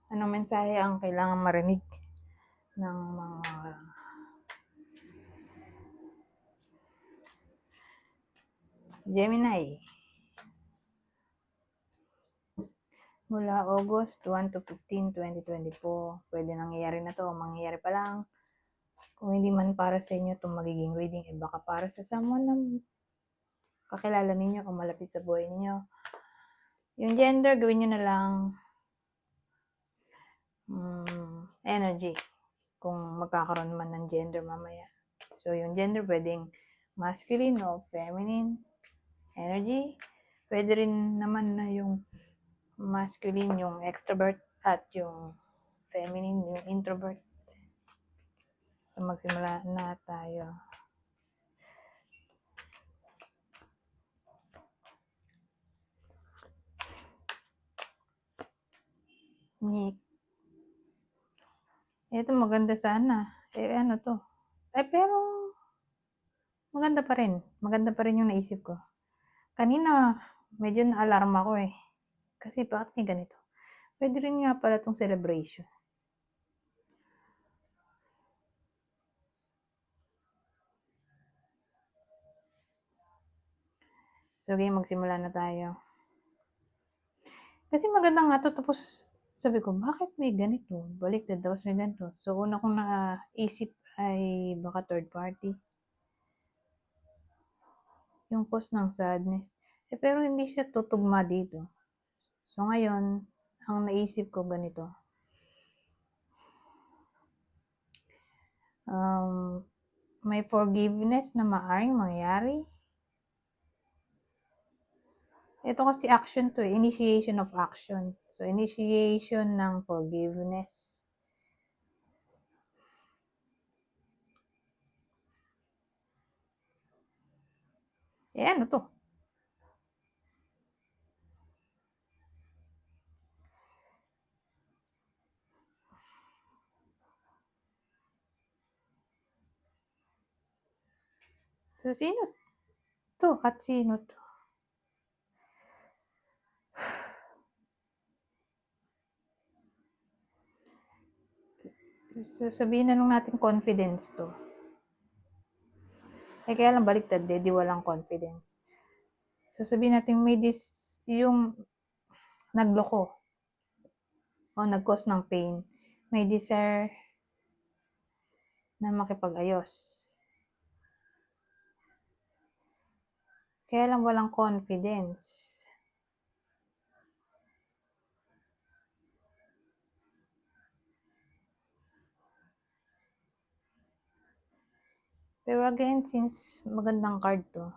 Anong mensahe ang kailangan marinig ng mga Gemini? Mula August 1 to 15, 2024. Pwede nangyayari na to, mangyayari pa lang. Kung hindi man para sa inyo itong magiging reading, baka para sa someone na kakilala ninyo o malapit sa buhay ninyo. Yung gender, gawin nyo na lang energy. Kung magkakaroon man ng gender mamaya. So, yung gender, pwedeng masculine o feminine energy. Pwede rin naman na yung masculine, yung extrovert, at yung feminine, yung introvert. So, magsimula na tayo. Nick. Ito maganda sana. Ano to? Pero maganda pa rin. Maganda pa rin yung naisip ko. Kanina, medyo na-alarm ako eh. Kasi bakit may ganito? Pwede rin nga pala itong celebration. So, okay, magsimula na tayo. Kasi maganda nga to. Tapos, sabi ko, bakit may ganito? Baliktad, tapos may ganito. So, una kong naisip ay baka third party. Yung cause ng sadness. Pero hindi siya tutugma dito. So, ngayon, ang naisip ko ganito. May forgiveness na maaaring mangyari. Ito kasi action to eh. Initiation of action. So, initiation ng forgiveness. Ano to? So, sino to? At sino to? So, sabihin na lang natin confidence to. Kaya lang baliktad di walang confidence. So, sabihin natin may yung nagloko o nag-cause ng pain. May desire na makipag-ayos. Kaya lang walang confidence. Pero again, since magandang card to,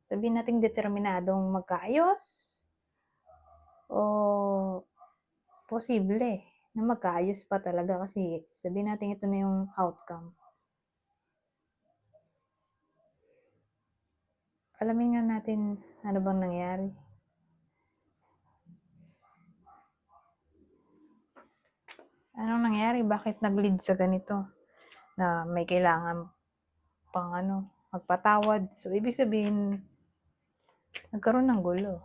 sabihin natin determinadong magkaayos o posible na magkaayos pa talaga kasi sabihin natin ito na yung outcome. Alamin nga natin ano bang nangyari. Anong nangyari? Bakit nag-lead sa ganito? Na may kailangan pang magpatawad. So, ibig sabihin, nagkaroon ng gulo.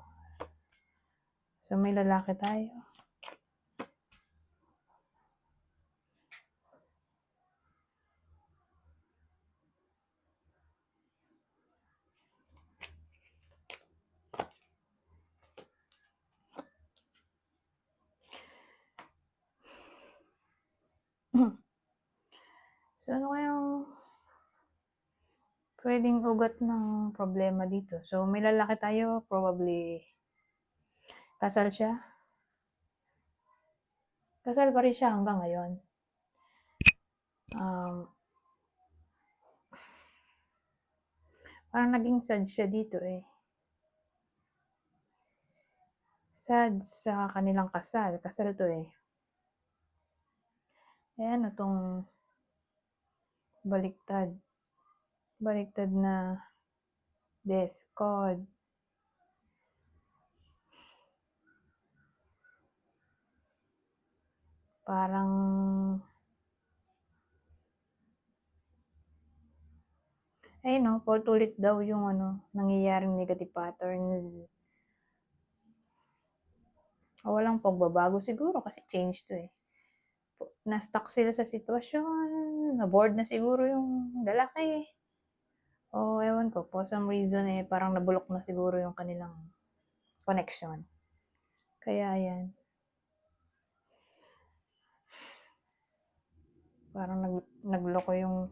So, may lalaki tayo. So, ano kayang pwedeng ugat ng problema dito? So, may lalaki tayo, probably kasal siya. Kasal pa rin siya hanggang ngayon. Parang naging sad siya dito eh. Sad sa kanilang kasal. Kasal to eh. Ano tong baliktad. Baliktad na death card. Parang paulit daw yung nangyayaring negative patterns. Walang pagbabago siguro kasi change to eh. Na-stuck sila sa sitwasyon, na-bored na siguro yung lalaki. O ewan ko, for some reason eh, parang nabulok na siguro yung kanilang connection. Kaya yan. Parang nagloko yung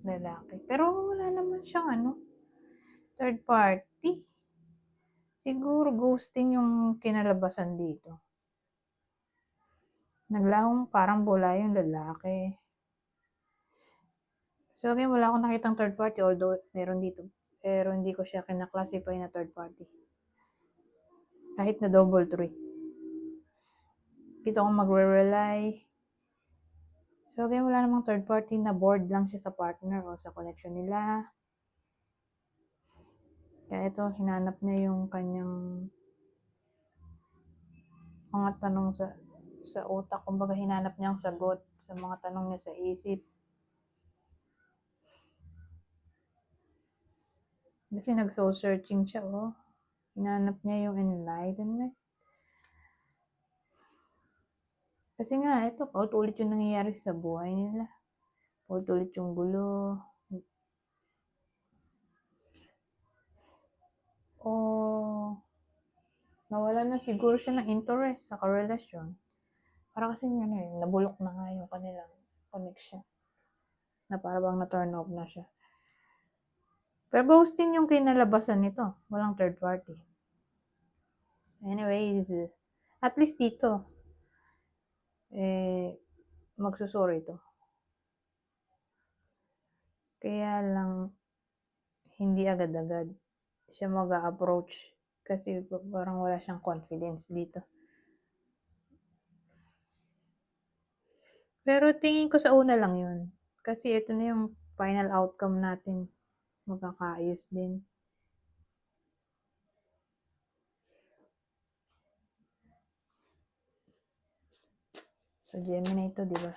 lalaki. Pero wala naman siyang third party. Siguro ghosting yung kinalabasan dito. Naglahong parang bola yung lalaki. So again, wala akong nakitang third party although meron dito. Pero hindi ko siya kinaklasify na third party. Kahit na double three. Dito akong magre-rely. So again, wala namang third party, na bored lang siya sa partner o sa connection nila. Kaya ito, hinanap niya yung kanyang mga tanong sa utak. Kumbaga hinanap niya ang sagot sa mga tanong niya sa isip. Kasi nag-soul searching siya, Hinanap niya yung enlightenment. Kasi nga, ito, paulit-ulit yung nangyayari sa buhay nila. Paulit-ulit yung gulo. O, nawala na siguro siya ng interest sa karelasyon. Para kasi nabulok na nga yung kanilang connection. Na para bang na-turn off na siya. Pero ghosting yung kinalabasan nito. Walang third party. Anyways, at least dito, magsusorry to. Kaya lang, hindi agad-agad siya mag-a-approach kasi parang wala siyang confidence dito. Pero tingin ko sa una lang yun. Kasi ito na yung final outcome natin. Magkakaayos din. So, Gemini ito, di ba?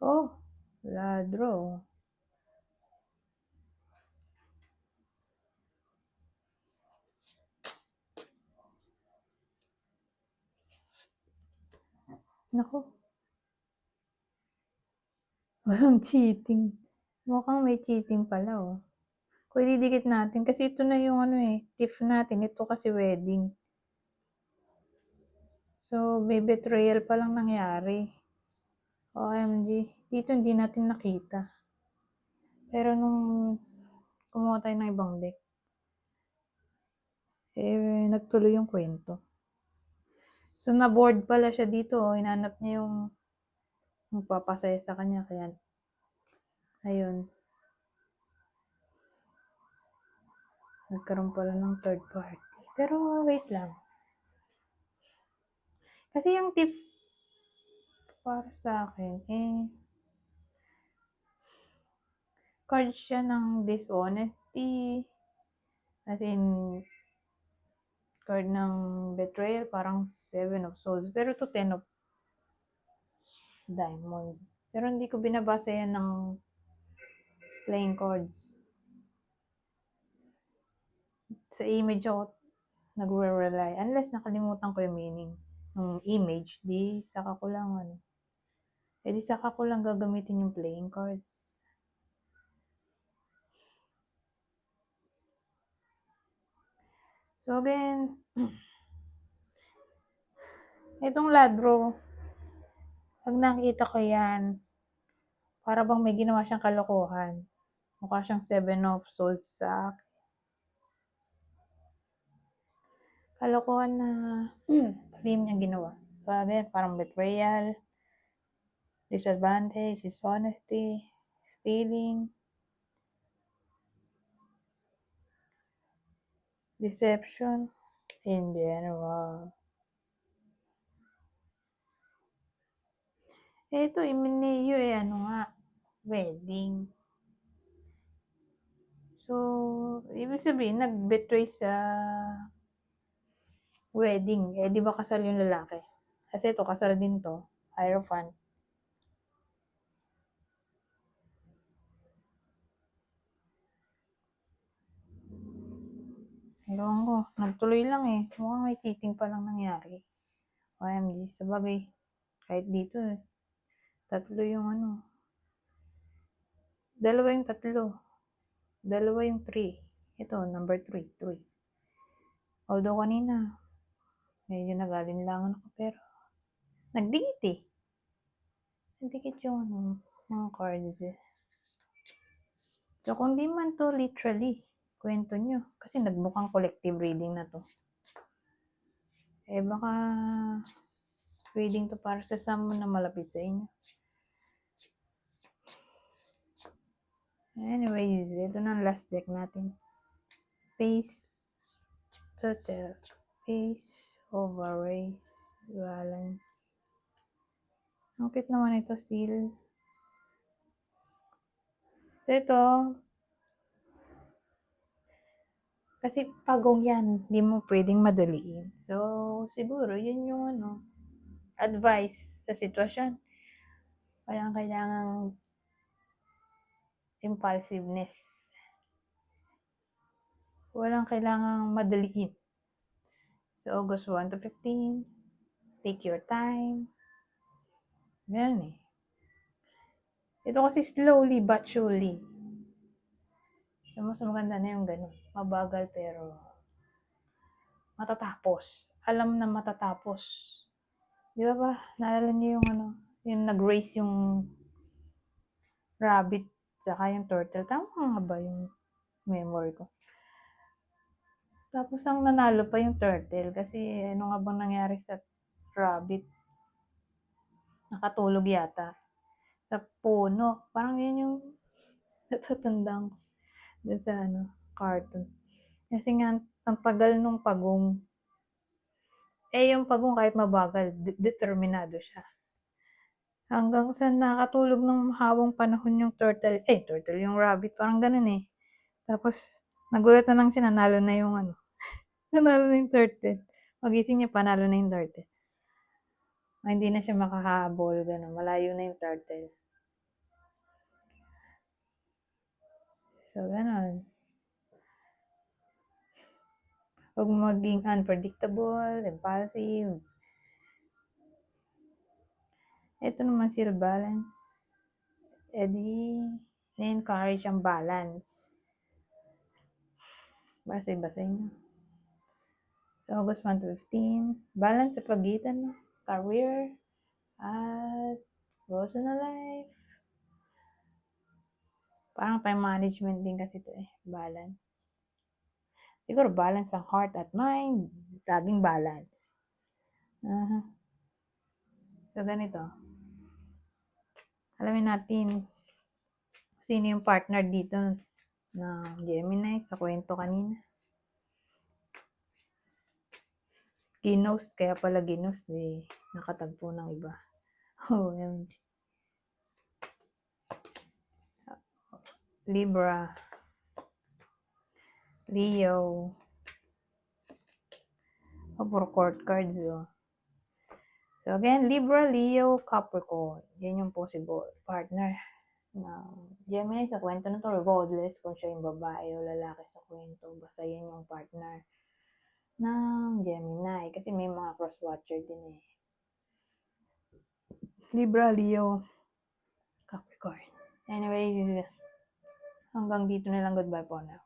Oh, ladro. Naku. Walang cheating. Mukhang may cheating pala, Kung ididikit natin, kasi ito na yung TIFF natin. Ito kasi wedding. So, may betrayal pa lang nangyari. OMG. Dito hindi natin nakita. Pero nung kumuha tayo ng ibang deck, nagtuloy yung kwento. So, na-bored pala siya dito. Hinanap niya yung magpapasaya sa kanya. Kaya, ayun. Nagkaroon pala ng third party. Pero, wait lang. Kasi yung tip para sa akin, card siya ng dishonesty. As in, card ng betrayal, parang 7 of Swords. Pero to 10 of Diamonds. Pero hindi ko binabasa yan ng playing cards. Sa image ako nagre-rely. Unless nakalimutan ko yung meaning ng image, di saka ko lang di saka ko lang gagamitin yung playing cards. So again, itong ladro, pag nakita ko yan, para bang may ginawa siyang kalokohan. Mukha siyang 7 of Swords sa akin. Kalokohan na palim niya ginawa. So again, parang betrayal, disadvantage, dishonesty, stealing, deception, in general. Ito, Imineo wedding. So, ibig sabihin, nag-betray sa wedding. Di ba kasal yung lalaki? Kasi ito, kasal din to. Hierophant. Ewan ko, nagtuloy lang eh. Mukhang may cheating pa lang nangyari. OMG, sabagay, kahit dito eh. Tatlo yung ano. Dalawa yung tatlo. Dalawa yung 3. Ito, number 3. 3. Although kanina, medyo nagalinlangan ako pero nagdikit eh. Nagdikit yung ano, mga cards eh. So kung di man to literally, kwento nyo. Kasi nagmukhang collective reading na to. Eh baka reading to para sa someone na malapit sa inyo. Anyways, ito na ang last deck natin. Pace, total, pace, over, race, balance. Ang cute naman ito, seal. So ito, kasi pagong yan, hindi mo pwedeng madaliin. So, siguro, yun yung ano, advice sa sitwasyon. Walang kailangang impulsiveness. Walang kailangang madaliin. So, August 1 to 15, take your time. Ganun eh. Ito kasi slowly but surely. So, mas maganda na yung ganun. Mabagal pero matatapos. Alam na matatapos. Di ba? Naalala niyo yung ano, yung nag-race yung rabbit saka yung turtle. Tama nga ba yung memory ko? Tapos ang nanalo pa yung turtle kasi ano nga bang nangyari sa rabbit? Nakatulog yata sa puno. Parang yun yung natatandang ko dun sa ano, cartoon. Kasi nga, ang tagal nung pagong. Eh, yung pagong kahit mabagal, determinado siya. Hanggang sa nakatulog ng habang panahon yung turtle, yung rabbit, parang ganun eh. Tapos, nagulat na lang siya, nanalo na yung ano, nanalo na yung turtle. Magising niya, panalo na yung turtle. Hindi na siya makahabol, ganun, malayo na yung turtle. So, ganun. Huwag maging unpredictable, impulsive. Ito naman seal balance. Na-encourage ang balance. Basa-basa nyo. So, August 1 to 15, balance sa pagitan ng career at personal life. Parang time management din kasi ito eh. Balance. Siguro balance ang heart at mind. Laging balance. So, ganito. Alamin natin sino yung partner dito na Gemini sa kwento kanina. Ginost, kaya pala ginost eh. Nakatagpo ng iba. OMG. Libra. Leo. Puro court cards oh. So again, Libra, Leo, Capricorn. Yan yung possible partner. Now, Gemini sa kwento na to, regardless kung siya yung babae o lalaki sa kwento, basta yan yung partner ng Gemini. Kasi may mga cross-watcher din eh. Libra, Leo, Capricorn. Anyways, hanggang dito na lang. Goodbye po now.